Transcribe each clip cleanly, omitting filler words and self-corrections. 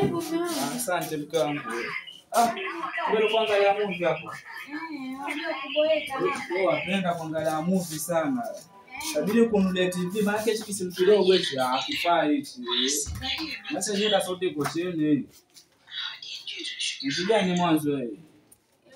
Karibu mama. Asante mke wangu. Ndio kuangalia movie hapo. Unajua kuboeka hapa. Napenda kuangalia movie sana. Sabili kununulia TV maana hichi kisimu kidogo hichi hakifai hichi. Sasa nenda sote kwa chini. Ndio ni mwanzo wewe.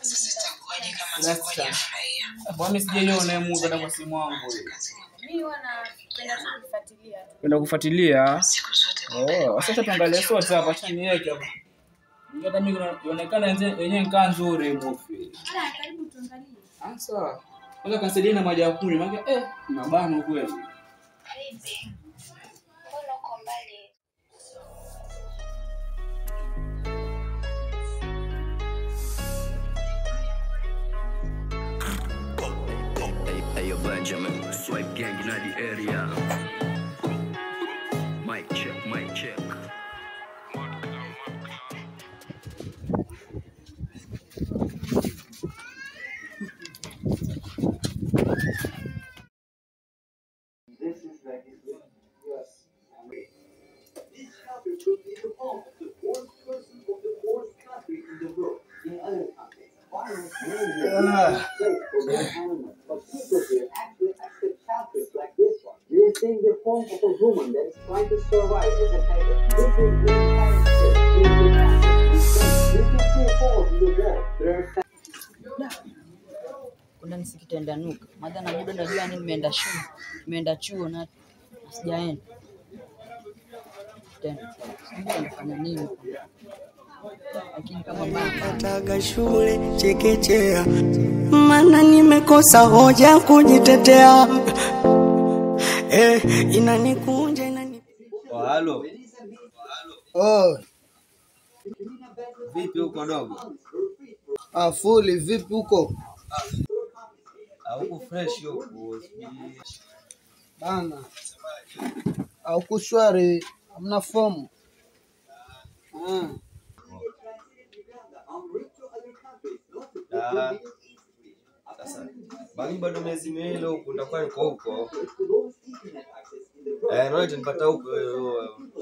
Sasa itakuwaje kama sitakuwa nafurahia? Bwana sijaiona movie hata kwa simu yangu. Mimi wanapenda kufuatilia. Kwenda kufuatilia. Siku zote Sasa tuangalie sote hapa chani yake hapa. Ndio mimi inaonekana yenyewe nkaa nzuri movie. Karibu tuangalie. Sawa. Kwanza kansaidie na maji ya kunywa maana mabano kweli. baby. Mbona uko mbali? Hey, yo, Benjamin, swipe gang in the area. Mic check, mic check. This is like yes. This country should be the home of the worst person of the worst country in the world. In other countries, violence may be a place for their animals, but people here actually accept chapters like this one. They are seeing the form of a woman that is trying to survive as a beggar. This is the entire state. You can see a hole in the wall. There are Kuna nisikitenda nuka. Madha na muda najua ni nimeenda shule. Nimeenda chuo na sijaenda. Tena. Sijui nafanya nini. Lakini kama Nataka shule chekechea. Maana nimekosa hoja kujitetea. Inanikunja Halo. Vipi huko dogo? Fuli vipi huko? Huko fresh huko. Bana. Huko shwari, hamna fomu. Sasa bado miezi miwili huko nitakuwa niko huko. Naona nitapata huko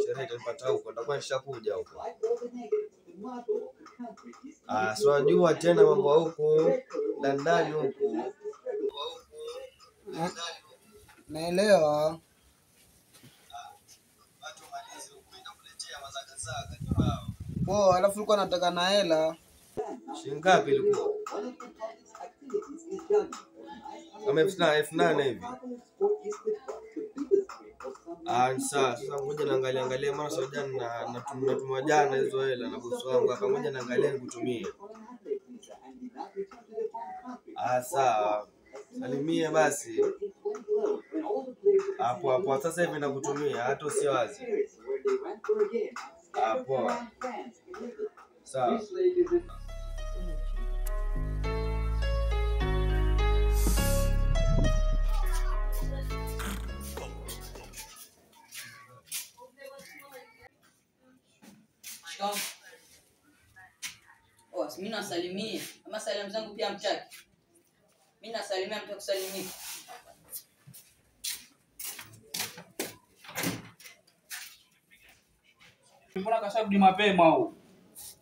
sherehe nitapata huko nitakuwa nishakuja huko. So najua tena mambo huko ndani huko. Naelewa. Alafu ulikuwa nataka na hela. Shilingi ngapi ilikuwa? Kama 8,000 hivi. Sasa ngoja naangalia mara soja na tunatuma jana hizo hela na bosi wangu hapa, ngoja naangalia nikutumie. Sawa. Salimia basi. Hapo sasa hivi nakutumia hata usiwazi. Hapo. Sawa. mimi nasalimia. Kama salamu zangu pia mtaki. Mimi nasalimia mtu kusalimia. Mbona kasharudi mapema au?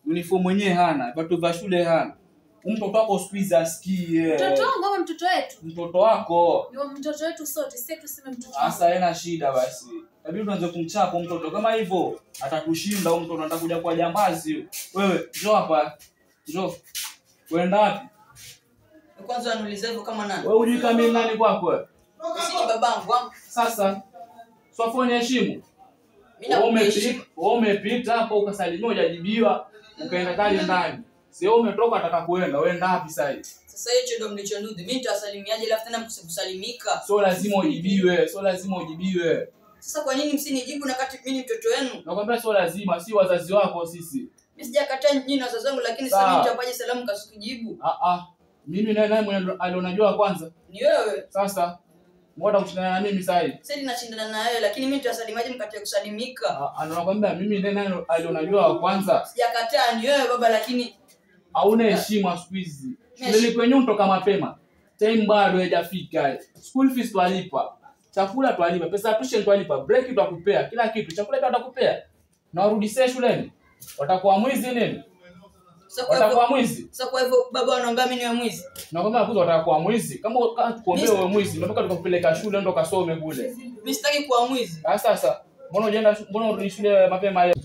Uniform mwenyewe hana, viatu vya shule hana. Mtoto wako squeeze asikie. Mtoto wangu ama mtoto wetu? Mtoto wako. Ni mtoto wetu sote, sisi tuseme mtoto. Sasa haina shida basi. Tabii tuanze kumchapa mtoto kama hivyo, atakushinda huyo mtoto anataka kuja kwa jambazi. Wewe, njoo hapa. Njoo. Kwenda wapi? Kwanza anulize hivyo kama nani? Wewe unijui kama nani kwako wewe? Sisi ni babangu wangu. Sasa swafoni heshima. Mimi umepita hapo ukasalimia hujajibiwa, ukaenda kali ndani. Sio umetoka ataka kuenda, uenda wapi sasa? Sasa hicho ndio mlichonudhi. Mimi nitasalimiaje alafu tena mkusalimika? Sio lazima ujibiwe, Sasa kwa nini msinijibu na kati mimi mtoto wenu? Nakwambia sio lazima, si wazazi wako sisi. Mimi sijakataa nyinyi na wazazi wangu, lakini sasa mimi nitapaje salamu kasukujibu? Mimi naye mwenye alionajua kwanza. Ni wewe. Sasa mbona kushindana na mimi sasa hivi? Sasa ninashindana na wewe, lakini mimi nitasalimaje mkate kusalimika? Anakwambia mimi naye alionajua kwanza. Sijakataa ni wewe baba, lakini hauna heshima siku hizi. Shule kwenye mtoka mapema. Time bado haijafika. School fees twalipa. Chakula twalipa, pesa tuition twalipa, break tutakupea, kila kitu. Chakula tutakupea. Na urudi sasa shuleni. Watakuwa mwizi nini? Watakuwa mwizi. Sasa kwa hivyo baba anaomba mimi niwe mwizi. Nakwambia kuzo watakuwa mwizi. Kama kuambia wewe mwizi, unataka tukakupeleka shule ndo kasome kule. Mimi sitaki kuwa mwizi. Sasa mbona urudi shule mapema leo?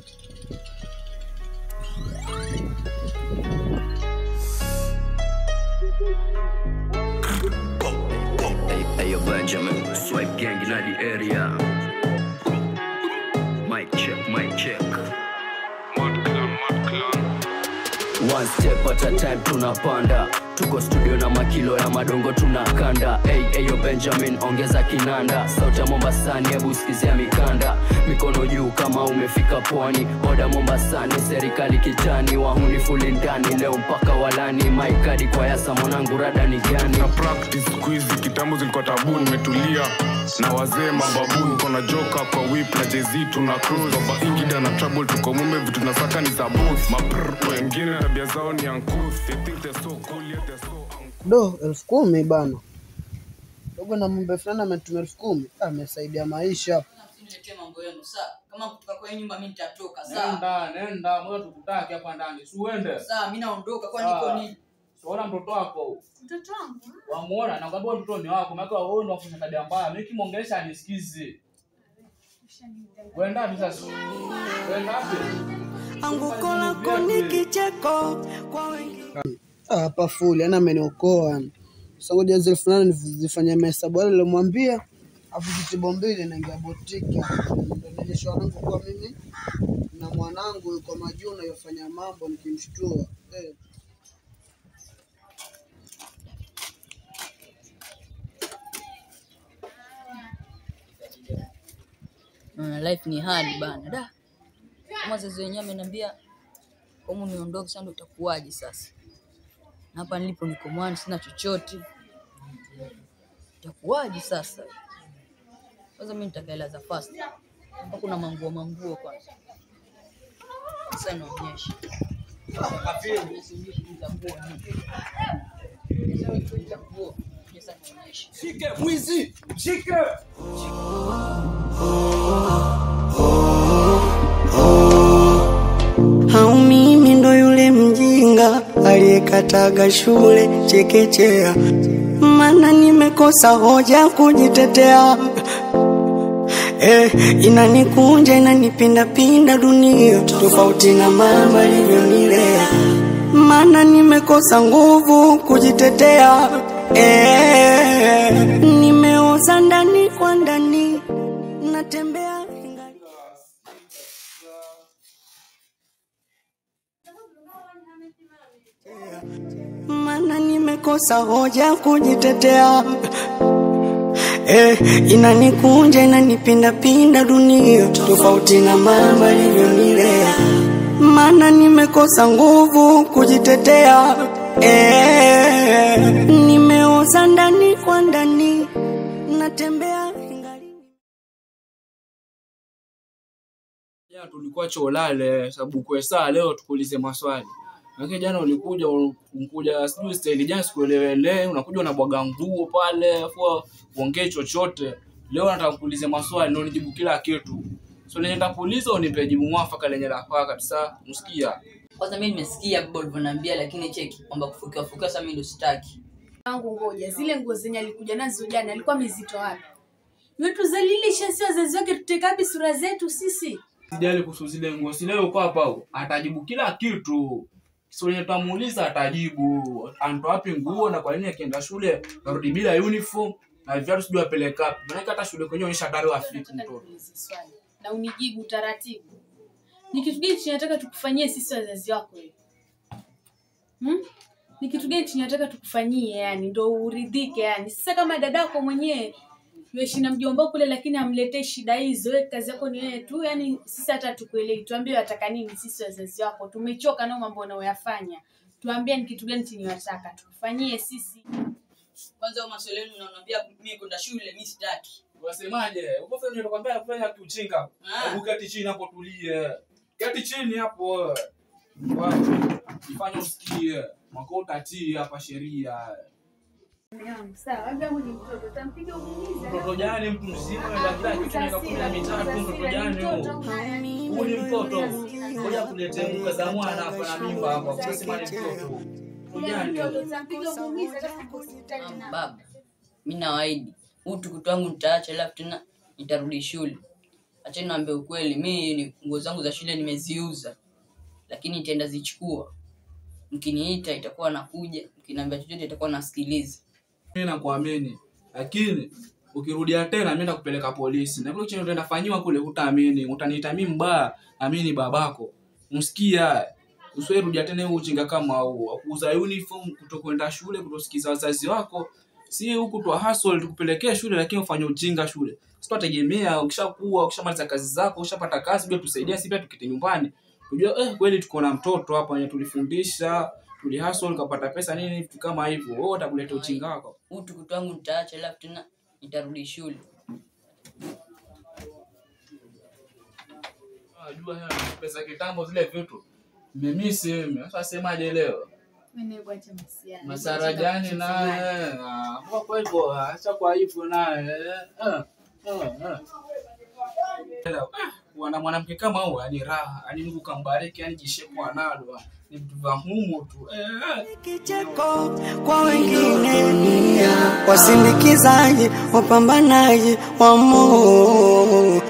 Ayo Benjamin, swipe gang in the area. Mic check, mic check. One step at a time tunapanda. Tuko studio na makilo ya madongo tunakanda. Ayo Benjamin ongeza kinanda. Sauti ya Mombasani hebu sikizia mikanda. Mikono juu kama umefika pwani. Oda Mombasani serikali kitani. Wahuni fuli ndani leo mpaka walani. Mic hadi kwa yasa mwanangu rada ni gani? Na practice quiz kitambo zilikuwa tabu nimetulia. Na wazee mababu niko na joka kwa whip na jezi tuna cruise. Baba ingida na trouble tuko mume vitu tunasaka ni za booth. Maprr wengine tabia zao ni uncouth. They think they're so cool yet they're so Do 10,000 bana. Dogo na mumbe fulani ametumia 10,000. Amesaidia maisha. Niletee mambo yenu sawa. Kama kutoka kwa nyumba mimi nitatoka sawa. Nenda moyo tukutaki hapa ndani. Si uende. Sawa mimi naondoka kwa niko nini? Sio mtoto wako. Mtoto wangu. Wamuona na kwambia mtoto ni wako. Maana wewe ndio unafanya tabia mbaya. Mimi kimongelesha anisikize. Wenda sasa. Wenda wapi? Anguko lako ni kicheko kwa wengi. Hapa fuli ana ameniokoa. Sasa ngoja zile fulani nizifanye mahesabu wale nilimwambia afu zitibo mbili naingia botiki. Ndio wangu kwa mimi na mwanangu yuko Majuna yofanya mambo nikimshtua. Life ni hard bana. Da. Kama wazazi wenyewe ameniambia kama niondoke sasa ndio itakuwaje sasa? Hapa nilipo niko mwani sina chochote. Itakuwaje sasa? Kwanza mimi nitakaelaza fast. Hapa kuna manguo kwanza. Sasa naonyesha. Shike mwizi, shike. Au mimi ndo yule mjinga aliyekataga shule chekechea, maana nimekosa hoja kujitetea. Inanikunja inanipinda dunia, tofauti na mama alivyonilea, maana nimekosa nguvu kujitetea. Nimeoza ndani kwa ndani, natembea maana nimekosa hoja kujitetea. Inanikunja inanipinda dunia, tofauti na mama alivyonilea, maana nimekosa nguvu kujitetea. Nimeoza ndani kwa ndani, natembea Jana tulikuwa Cholale sababu kwa saa leo tukuulize maswali. Lakini jana ulikuja sijui style jana sikuelewele, unakuja unabwaga nguo pale afu uongee chochote. Leo nataka kuuliza maswali ndio nijibu kila kitu. So nenda kuuliza unipe jibu mwafaka lenye la kwa kabisa. Msikia? Kwanza mimi nimesikia baba alivyoniambia lakini cheki kwamba kufukia sasa mimi ndo sitaki. Wangu ngoja zile nguo zenye alikuja nazo jana alikuwa mzito wapi? Wetu zalilisha si wazazi wake tuteka wapi sura zetu sisi? Sijali kuhusu zile nguo. Si leo kwa hapa atajibu kila kitu. So yeye tutamuuliza atajibu. Anto wapi nguo na kwa nini akienda shule arudi bila uniform na viatu sijui apeleka wapi. Maana hata shule kwenyewe onyesha tarehe afiki mtoto. Na unijibu taratibu. Ni kitu gani tunataka tukufanyie sisi wazazi wako wewe? Ni kitu gani tunataka tukufanyie yani ndio uridhike yani. Sasa kama dadako mwenyewe wewe na mjomba kule lakini amletee shida hizo, wewe kazi yako ni wewe tu yani sisi hata tukuelewi. Tuambie wataka nini sisi wazazi wako. Tumechoka na mambo unayoyafanya. Tuambie ni kitu gani tunataka tukufanyie sisi. Kwanza maswali yenu unaniambia mimi kwenda shule mimi sitaki. Unasemaje? Uko fanya nitakwambia kufanya kiujinga. Hebu kati chini hapo tulie. Kati chini hapo. Wacha ifanye usikie. Makao utatii hapa sheria. Sawa, labda huyu ni mtoto, utampiga umuumize. Mtoto gani mtu mzima na kila kitu na 13 mtoto gani huyo? Huyu ni mtoto. Ngoja kuletea mbuga za mwana hapa na mimba hapa. Usisema ni mtoto. Utampiga umuumize alafu hospitali na. Baba, mimi nawaahidi, utukutu wangu nitaacha alafu tena nitarudi shule. Acha niambie ukweli, mimi nguo zangu za shule nimeziuza. Lakini nitaenda zichukua. Mkiniita itakuwa nakuja, mkiniambia chochote itakuwa nasikiliza. Mimi nakuamini. Lakini ukirudia tena mimi nakupeleka polisi. Na kile chenye utaenda fanywa kule hutaamini. Utaniita mimi mbaya, amini babako. Msikia. Usirudia tena huo ujinga kama huo. Kuuza uniform kutokwenda shule, kutosikiza wazazi wako. Si huku tu hustle tukupelekea shule lakini ufanye ujinga shule. Sitategemea ukishakuwa, ukishamaliza kazi zako, ushapata kazi bila tusaidia sisi pia tukite nyumbani. Unajua kweli tuko na mtoto hapa yenye tulifundisha, tulihustle kupata pesa nini vitu kama hivyo. Wewe utakuleta ujinga wako. Utukutu wangu nitaacha alafu tena nitarudi shule. Unajua pesa kitambo zile vitu. Nimemisi mimi. Sasa semaje leo? Mimi kuacha masiana. Masara gani naye? Kwa hivyo acha kwa hivyo naye. Wana mwanamke kama huyo ni raha, yani Mungu kambariki, yani jishekwa nalo. Ni mtu wa humu tu. Kicheko kwa wengine, wasindikizaji, wapambanaji wa Mungu.